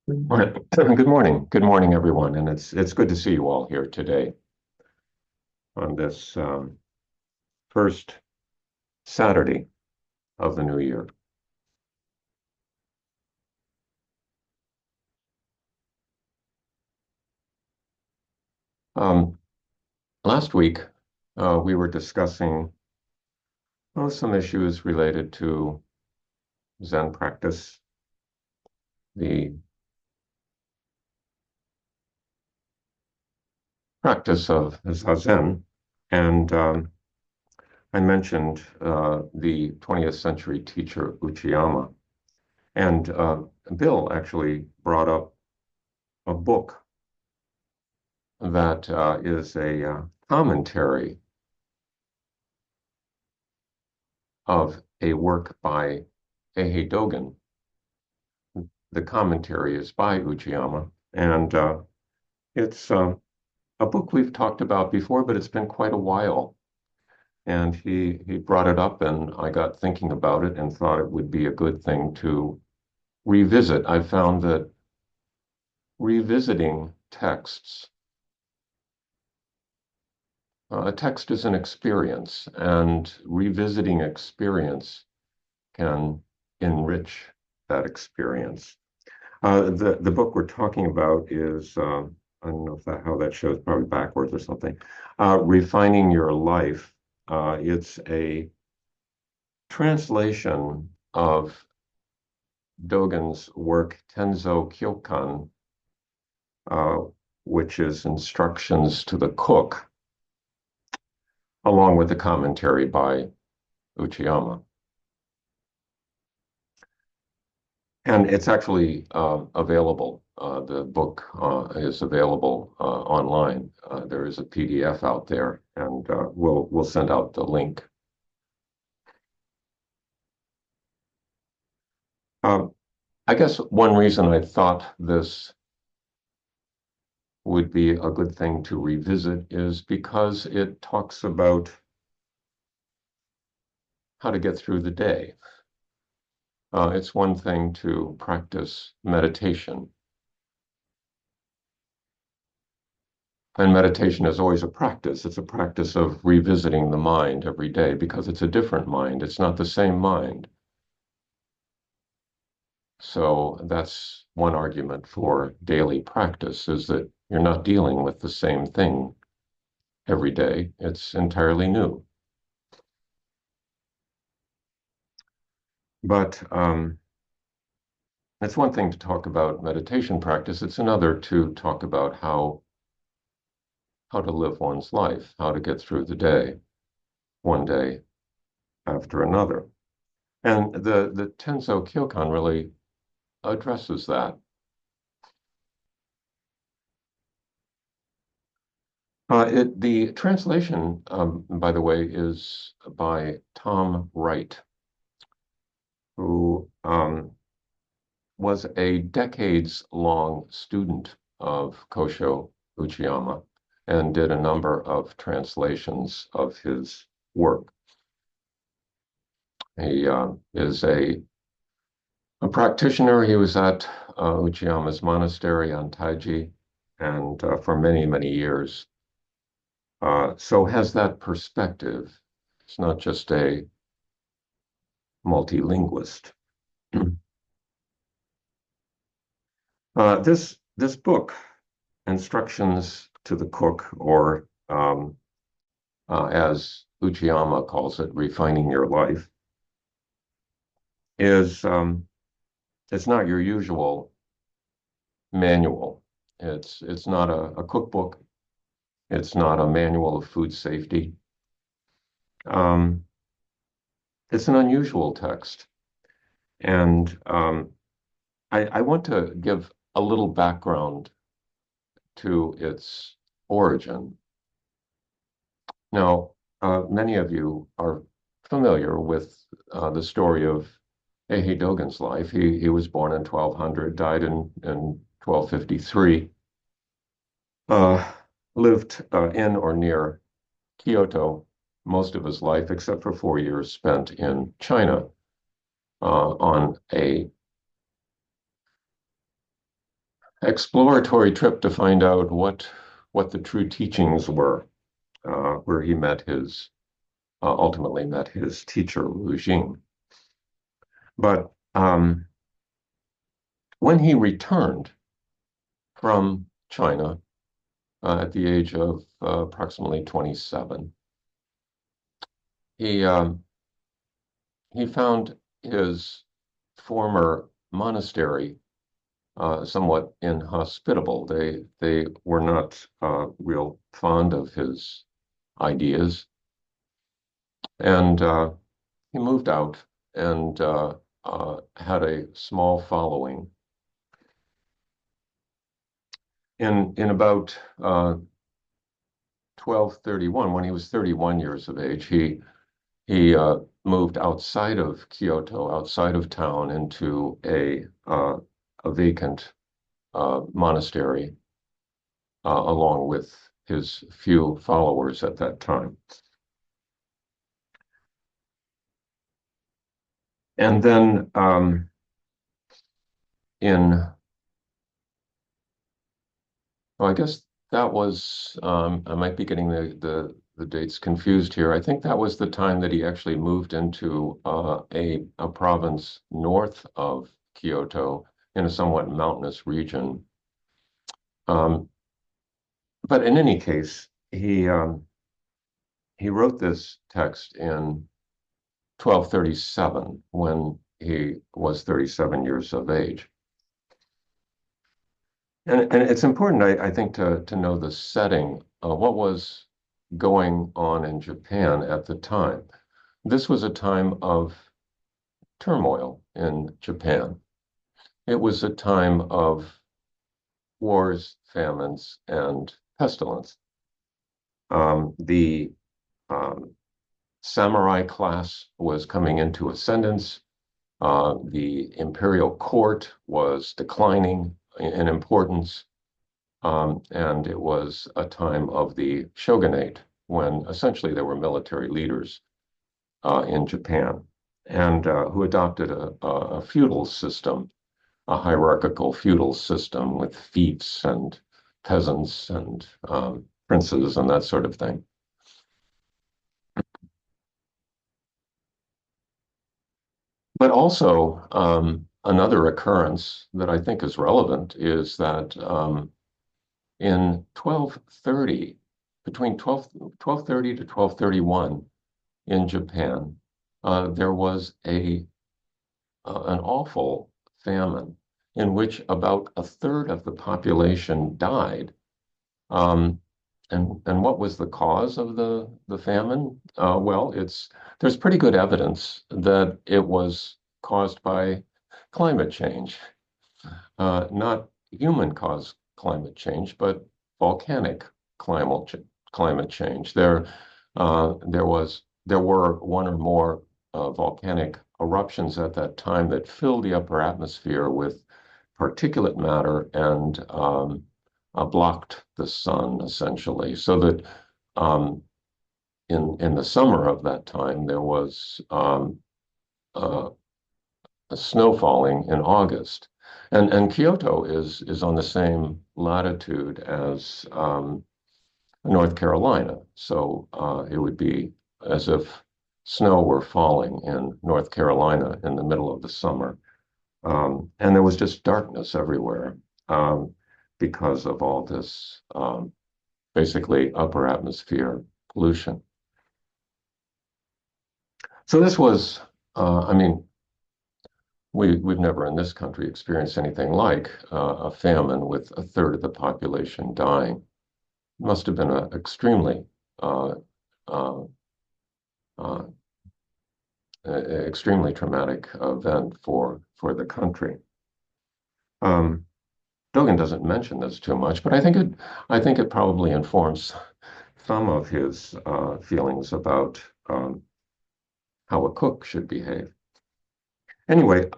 Morning. Good morning. Good morning, everyone. And it's good to see you all here today on this first Saturday of the new year. Um, Last week, we were discussing some issues related to Zen practice, the practice of Zazen, and I mentioned the 20th century teacher Uchiyama. And Bill actually brought up a book that is a commentary of a work by Eihei Dogen. The commentary is by Uchiyama, and it's a book we've talked about before, but it's been quite a while. And he brought it up, and I got thinking about it and thought it would be a good thing to revisit. I found that revisiting texts, a text is an experience, and revisiting experience can enrich that experience. The book we're talking about is I don't know if how that shows, probably backwards or something. Refining Your Life. It's a translation of Dogen's work Tenzo Kyokan, uh, which is instructions to the cook, along with the commentary by Uchiyama. And it's actually available. The book is available online. There is a PDF out there, and we'll send out the link. I guess one reason I thought this would be a good thing to revisit is because it talks about how to get through the day. It's one thing to practice meditation. And meditation is always a practice. It's a practice of revisiting the mind every day because it's a different mind. It's not the same mind. So that's one argument for daily practice is that you're not dealing with the same thing every day. It's entirely new. But it's one thing to talk about meditation practice. It's another to talk about how to live one's life, how to get through the day, one day after another. And the Tenzo Kyokan really addresses that. The translation, by the way, is by Tom Wright, who was a decades-long student of Kosho Uchiyama and did a number of translations of his work. He is a practitioner. He was at Uchiyama's monastery on Taiji and for many, many years. So has that perspective. It's not just a multilingualist. This book, Instructions to the Cook, or as Uchiyama calls it, Refining Your Life, is it's not your usual manual. It's not a cookbook. It's not a manual of food safety. It's an unusual text, and I want to give a little background to its origin. Now, many of you are familiar with the story of Eihei Dogen's life. He was born in 1200, died in 1253, lived in or near Kyoto most of his life, except for 4 years spent in China on a exploratory trip to find out what the true teachings were, where he met his ultimately met his teacher Wu Jing. But when he returned from China at the age of approximately 27, he he found his former monastery somewhat inhospitable. They were not real fond of his ideas, and he moved out and had a small following. In about 1231, when he was 31 years of age, he moved outside of Kyoto, outside of town, into a vacant monastery, along with his few followers at that time. And then in, well, I guess that was, I might be getting the dates confused here. I think that was the time that he actually moved into a province north of Kyoto in a somewhat mountainous region. Um, but in any case, he wrote this text in 1237 when he was 37 years of age. And it's important, I think, to know the setting of what was going on in Japan at the time. This was a time of turmoil in Japan. It was a time of wars, famines, and pestilence. The samurai class was coming into ascendance. The imperial court was declining in importance. And it was a time of the shogunate when essentially there were military leaders in Japan and who adopted a feudal system, a hierarchical feudal system with fiefs and peasants and princes and that sort of thing. But also, another occurrence that I think is relevant is that in 1230, between 1230 to 1231 in Japan, there was an awful famine in which about a third of the population died. Um, and what was the cause of the famine? Well, there's pretty good evidence that it was caused by climate change, not human-caused climate change, but volcanic climate change. There were one or more volcanic eruptions at that time that filled the upper atmosphere with particulate matter and blocked the sun essentially, so that in the summer of that time there was uh, snow falling in August. And Kyoto is on the same latitude as North Carolina. So it would be as if snow were falling in North Carolina in the middle of the summer. And there was just darkness everywhere because of all this basically upper atmosphere pollution. So this was, I mean, we've never in this country experienced anything like a famine with a third of the population dying. It must have been an extremely uh, uh, uh, extremely traumatic event for the country. Um, Dogen doesn't mention this too much, but I think it probably informs some of his feelings about how a cook should behave. Anyway,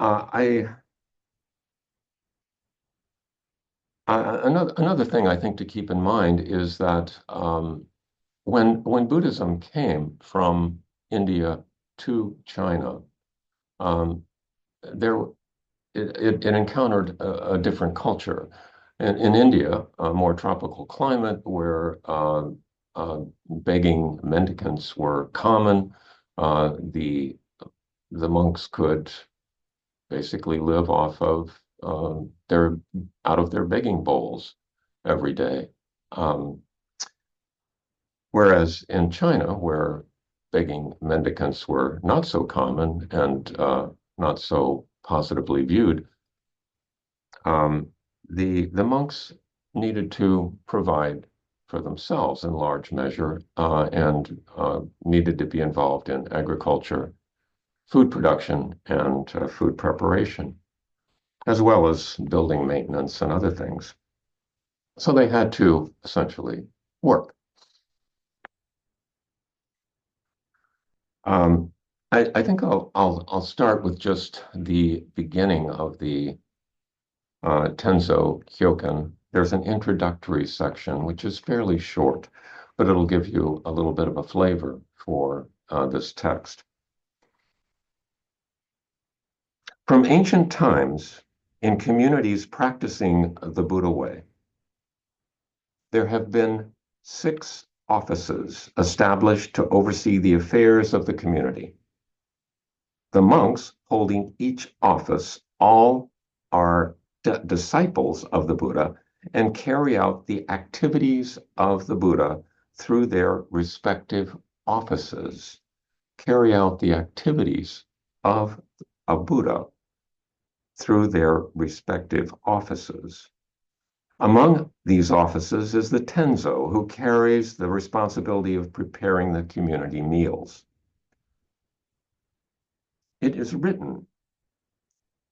another thing I think to keep in mind is that when Buddhism came from India to China, um, there it encountered a different culture. In India, a more tropical climate where begging mendicants were common, the monks could basically live off of their out of their begging bowls every day. Um, Whereas in China, where begging mendicants were not so common and not so positively viewed, um, the monks needed to provide for themselves in large measure and needed to be involved in agriculture, food production, and food preparation, as well as building maintenance and other things. So they had to essentially work. Um, I think I'll start with just the beginning of the Tenzo Kyoken. There's an introductory section which is fairly short, but it'll give you a little bit of a flavor for this text. From ancient times, in communities practicing the Buddha way, there have been 6 offices established to oversee the affairs of the community. The monks holding each office all are disciples of the Buddha and carry out the activities of the Buddha through their respective offices. Carry out the activities of a Buddha through their respective offices. Among these offices is the Tenzo, who carries the responsibility of preparing the community meals. It is written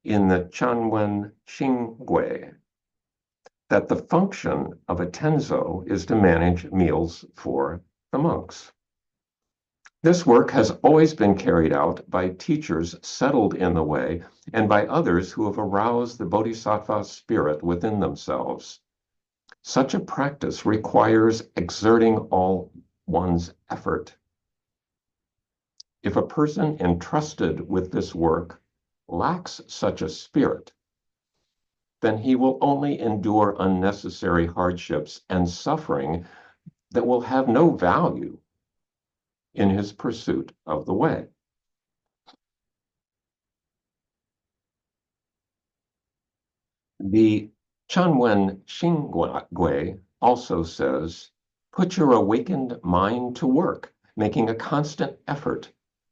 in the Chanwen Xingui that the function of a tenzo is to manage meals for the monks. This work has always been carried out by teachers settled in the way and by others who have aroused the bodhisattva spirit within themselves. Such a practice requires exerting all one's effort. If a person entrusted with this work lacks such a spirit, then he will only endure unnecessary hardships and suffering that will have no value in his pursuit of the way. The Chanwen Xingui also says, put your awakened mind to work, making a constant effort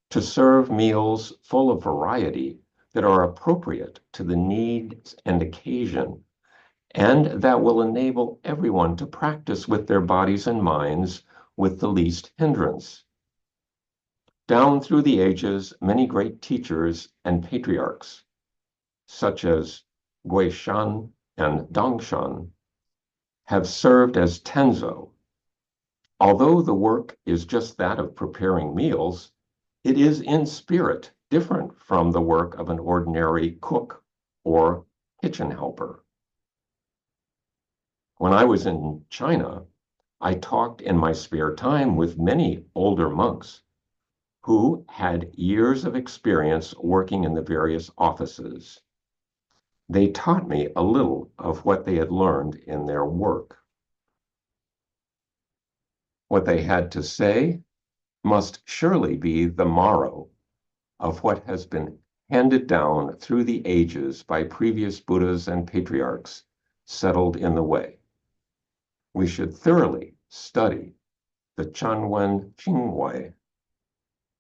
to serve meals full of variety that are appropriate to the needs and occasion, and that will enable everyone to practice with their bodies and minds with the least hindrance. Down through the ages, many great teachers and patriarchs, such as Guishan and Dongshan, have served as tenzo. Although the work is just that of preparing meals, it is in spirit different from the work of an ordinary cook or kitchen helper. When I was in China, I talked in my spare time with many older monks who had years of experience working in the various offices. They taught me a little of what they had learned in their work. What they had to say must surely be the morrow of what has been handed down through the ages by previous Buddhas and patriarchs settled in the way. We should thoroughly study the Chanwen Xingui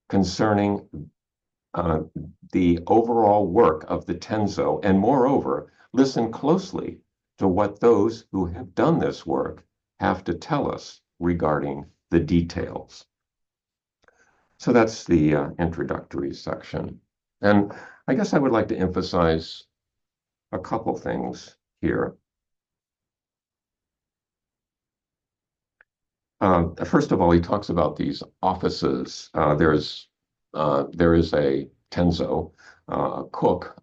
concerning the overall work of the Tenzo, and moreover, listen closely to what those who have done this work have to tell us regarding the details. So that's the introductory section. And I guess I would like to emphasize a couple things here. First of all, he talks about these offices. There is a tenzo, a cook,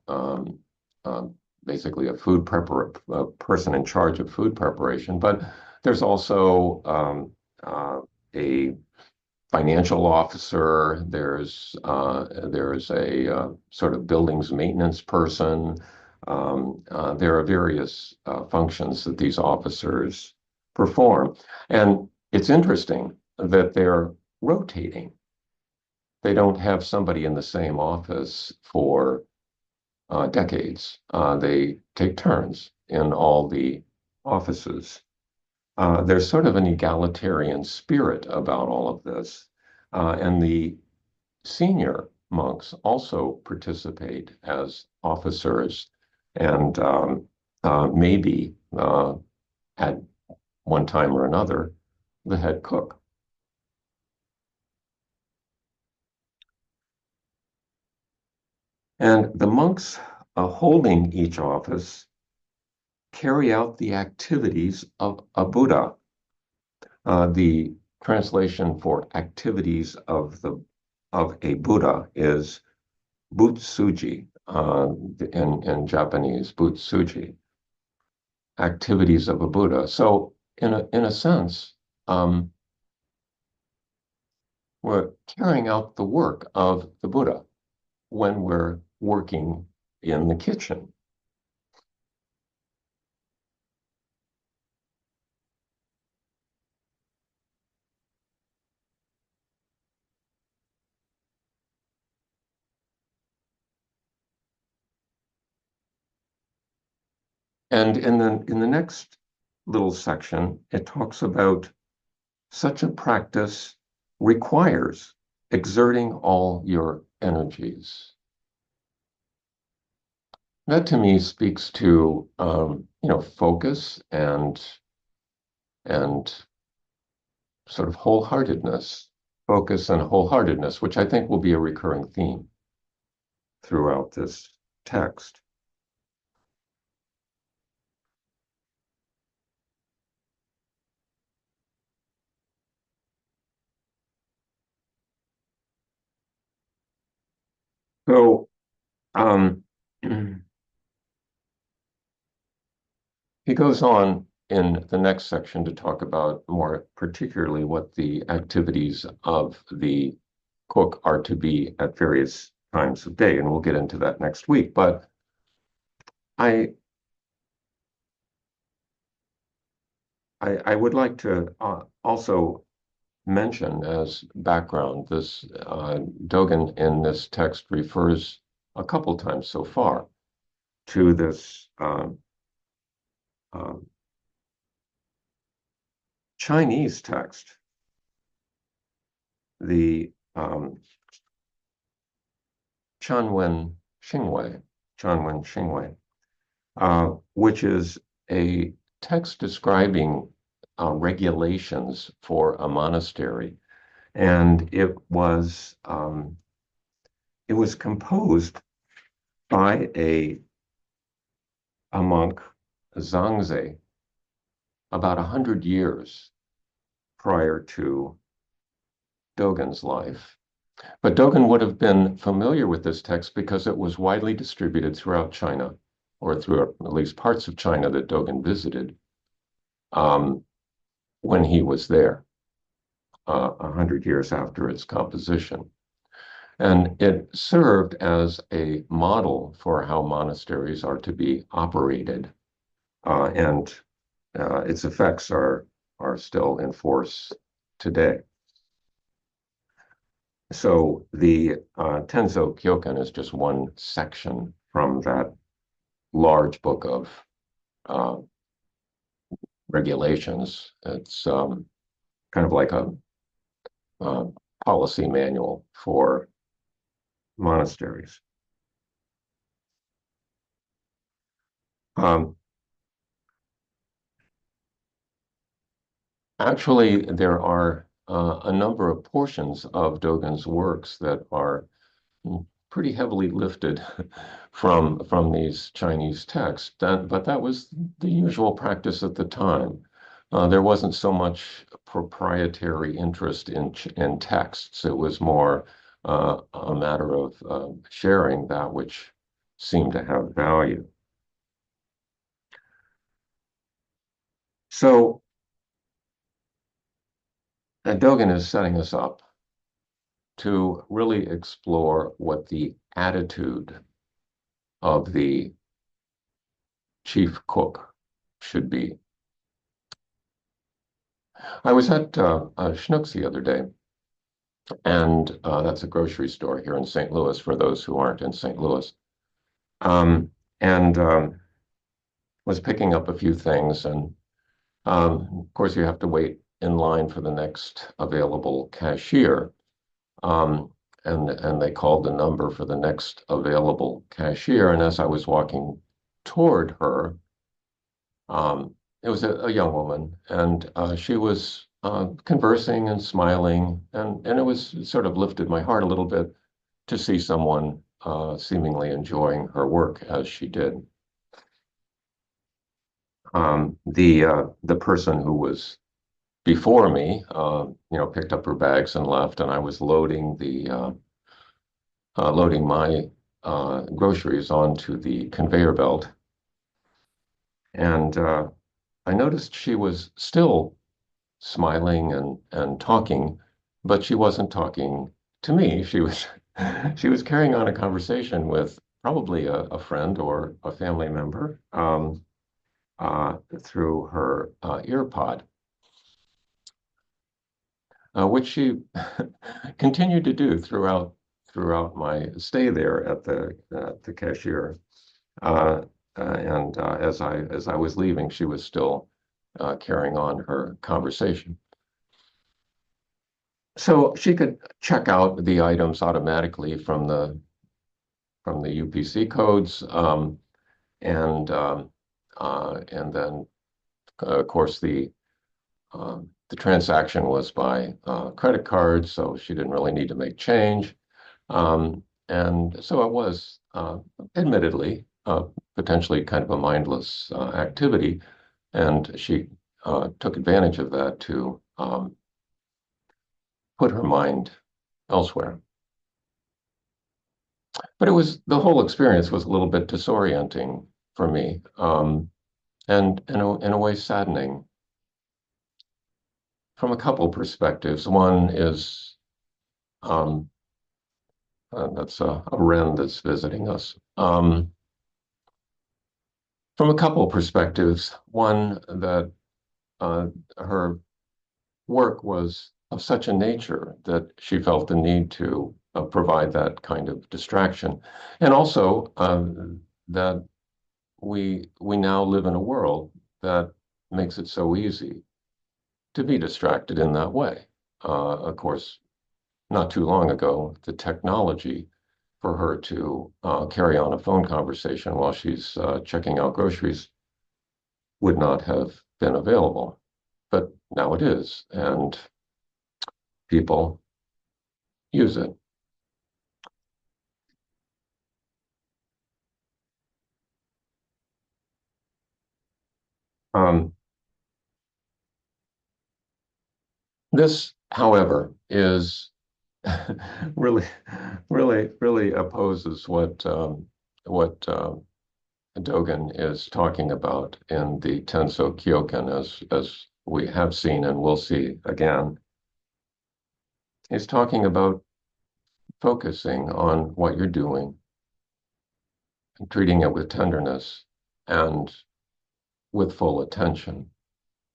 basically a a person in charge of food preparation, but there's also a financial officer. There's a sort of buildings maintenance person. There are various functions that these officers perform. And it's interesting that they're rotating. They don't have somebody in the same office for decades. They take turns in all the offices. There's sort of an egalitarian spirit about all of this. And the senior monks also participate as officers and maybe at one time or another, the head cook. And the monks holding each office carry out the activities of a Buddha. The translation for activities of a Buddha is butsuji in Japanese, butsuji, activities of a Buddha. So in a sense, we're carrying out the work of the Buddha when we're working in the kitchen. And in the next little section, it talks about such a practice requires exerting all your energies. That to me speaks to focus and sort of wholeheartedness, focus and wholeheartedness, which I think will be a recurring theme throughout this text. So he goes on in the next section to talk about more particularly what the activities of the cook are to be at various times of day, and we'll get into that next week. But I I would like to also mention as background this Dogen in this text refers a couple times so far to this uh, Chinese text, the Chanwen Xingwei, Chanwen Xingwei, which is a text describing regulations for a monastery, and it was composed by a monk, Zhangze, about 100 years prior to Dogen's life. But Dogen would have been familiar with this text because it was widely distributed throughout China, or through at least parts of China that Dogen visited um, when he was there, 100 years after its composition. And it served as a model for how monasteries are to be operated. And its effects are still in force today. So the Tenzo Kyokan is just one section from that large book of uh, regulations. It's kind of like a policy manual for monasteries. Um, Actually, there are a number of portions of Dogen's works that are pretty heavily lifted from these Chinese texts. But that was the usual practice at the time. There wasn't so much proprietary interest in texts. It was more a matter of sharing that which seemed to have value. So Dogen is setting us up to really explore what the attitude of the chief cook should be. I was at Schnucks the other day, and that's a grocery store here in St. Louis for those who aren't in St. Louis. Um, and was picking up a few things, and of course, you have to wait in line for the next available cashier. Um, and they called the number for the next available cashier. And as I was walking toward her, it was a young woman, and she was conversing and smiling, and it was it sort of lifted my heart a little bit to see someone seemingly enjoying her work as she did. The person who was before me, picked up her bags and left, and I was loading my groceries onto the conveyor belt, and I noticed she was still smiling and talking, but she wasn't talking to me. She was she was carrying on a conversation with probably a friend or a family member through her ear pod, which she continued to do throughout my stay there at the cashier. Uh, and as I was leaving, she was still carrying on her conversation. So she could check out the items automatically from the UPC codes, and then of course the transaction was by credit card, so she didn't really need to make change. And so it was admittedly potentially kind of a mindless activity, and she took advantage of that to put her mind elsewhere. But it was the whole experience was a little bit disorienting for me, and in a way saddening from a couple perspectives. One is that's a wren that's visiting us. From a couple perspectives, one that her work was of such a nature that she felt the need to provide that kind of distraction, and also that we now live in a world that makes it so easy to be distracted in that way. Of course, not too long ago, the technology for her to carry on a phone conversation while she's checking out groceries would not have been available. But now it is, and people use it. Um, this, however, is really, really opposes what Dogen is talking about in the Tenso Kyoken, as we have seen and will see again. He's talking about focusing on what you're doing, and treating it with tenderness and with full attention,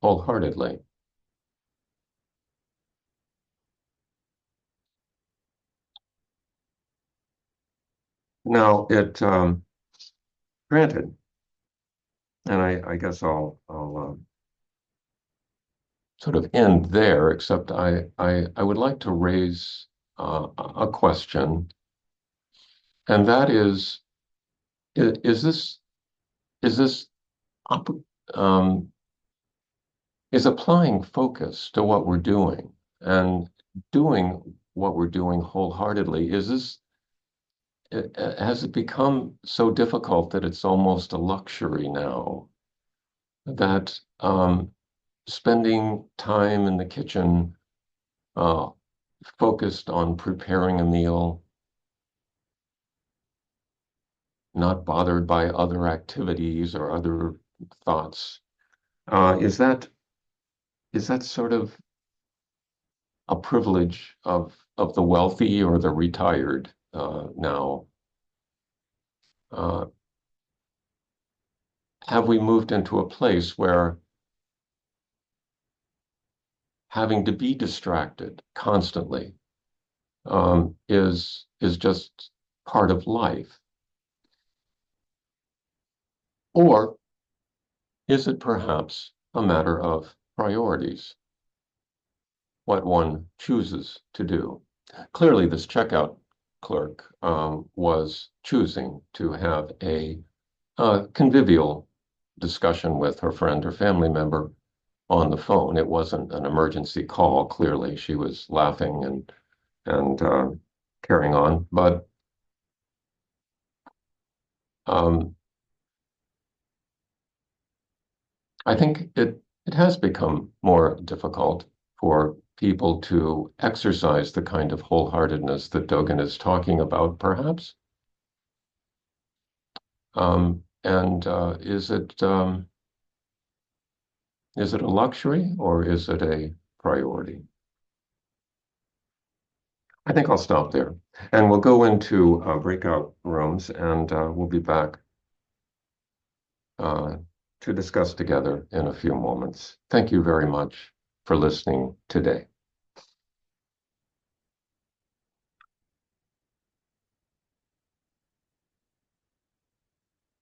wholeheartedly. Now, it granted, and I guess I'll sort of end there, except I would like to raise a question, and that is this is this op- um, is applying focus to what we're doing and doing what we're doing wholeheartedly. Has it become so difficult that it's almost a luxury now that spending time in the kitchen uh, focused on preparing a meal, not bothered by other activities or other thoughts, uh, is that is that sort of a privilege of the wealthy or the retired now? Uh, have we moved into a place where having to be distracted constantly is just part of life? Or is it perhaps a matter of priorities, what one chooses to do? Clearly, this checkout clerk was choosing to have a convivial discussion with her friend or family member on the phone. It wasn't an emergency call. Clearly, she was laughing and carrying on. But um, I think it has become more difficult for people to exercise the kind of wholeheartedness that Dogen is talking about, perhaps. And is it a luxury or is it a priority? I think I'll stop there, and we'll go into breakout rooms, and we'll be back uh, to discuss together in a few moments. Thank you very much for listening today.